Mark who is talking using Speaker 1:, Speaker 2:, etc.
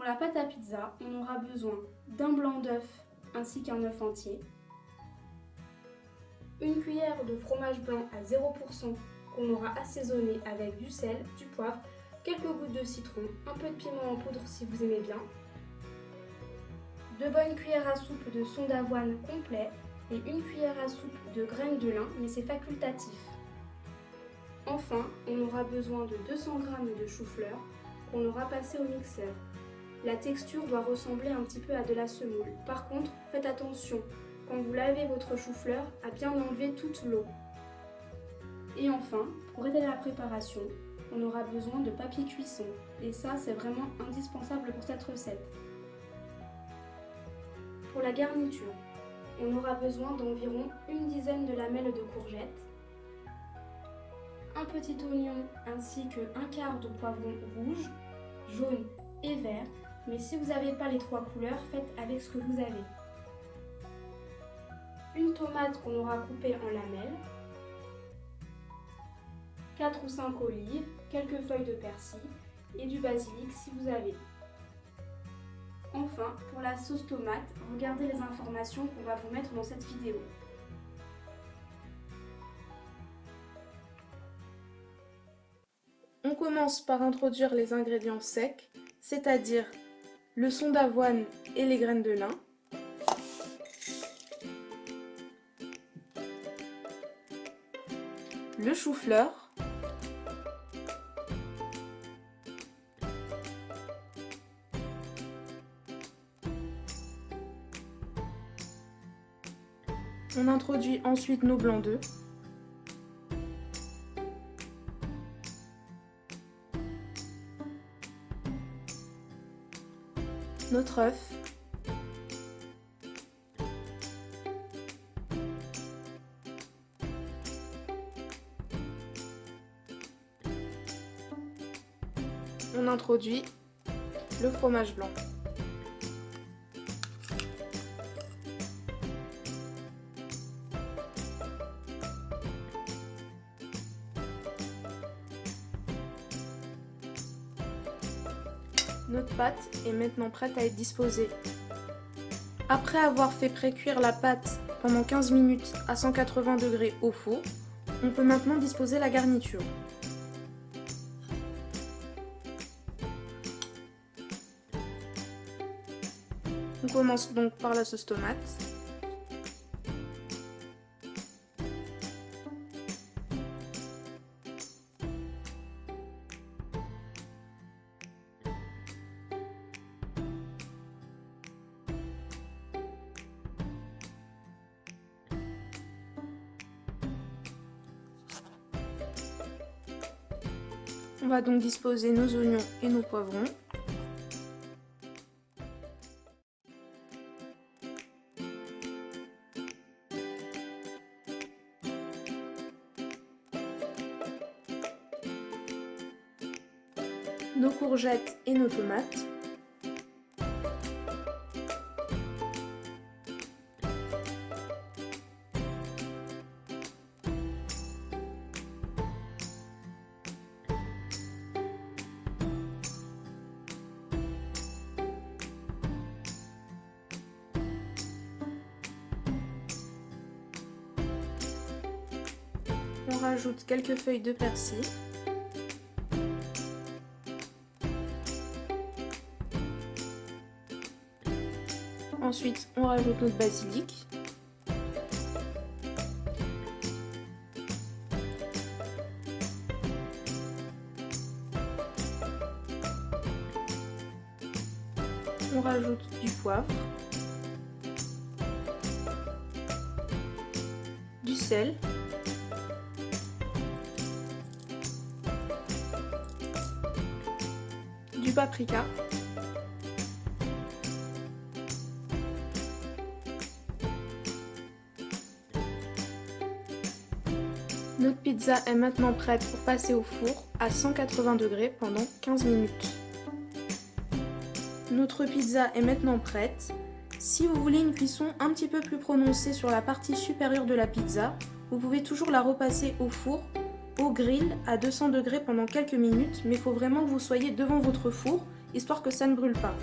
Speaker 1: la pâte à pizza, on aura besoin d'un blanc d'œuf ainsi qu'un œuf entier, une cuillère de fromage blanc à 0% qu'on aura assaisonné avec du sel, du poivre, quelques gouttes de citron, un peu de piment en poudre si vous aimez bien, 2 bonnes cuillères à soupe de son d'avoine complet et une cuillère à soupe de graines de lin, mais c'est facultatif. Enfin, on aura besoin de 200 g de chou-fleur qu'on aura passé au mixeur. La texture doit ressembler un petit peu à de la semoule. Par contre, faites attention, quand vous lavez votre chou-fleur, à bien enlever toute l'eau. Et enfin, pour aider à la préparation, on aura besoin de papier cuisson. Et ça, c'est vraiment indispensable pour cette recette. Pour la garniture, on aura besoin d'environ une dizaine de lamelles de courgettes, un petit oignon ainsi qu'un quart de poivron rouge, jaune et vert, mais si vous n'avez pas les 3 couleurs, faites avec ce que vous avez. Une tomate qu'on aura coupée en lamelles, 4 ou 5 olives, quelques feuilles de persil et du basilic si vous avez. Enfin, pour la sauce tomate, regardez les informations qu'on va vous mettre dans cette vidéo.
Speaker 2: On commence par introduire les ingrédients secs, c'est-à-dire le son d'avoine et les graines de lin. Le chou-fleur. On introduit ensuite nos blancs d'œufs. Notre œuf. On introduit le fromage blanc. Notre pâte est maintenant prête à être disposée. Après avoir fait pré-cuire la pâte pendant 15 minutes à 180 degrés au four, on peut maintenant disposer la garniture. On commence donc par la sauce tomate. On va donc disposer nos oignons et nos poivrons. Nos courgettes et nos tomates. On rajoute quelques feuilles de persil. Ensuite, on rajoute notre basilic. On rajoute du poivre, du sel, du paprika, notre pizza est maintenant prête pour passer au four à 180 degrés pendant 15 minutes. Notre pizza est maintenant prête. Si vous voulez une cuisson un petit peu plus prononcée sur la partie supérieure de la pizza, vous pouvez toujours la repasser au four, au grill à 200 degrés pendant quelques minutes, mais il faut vraiment que vous soyez devant votre four histoire que ça ne brûle pas.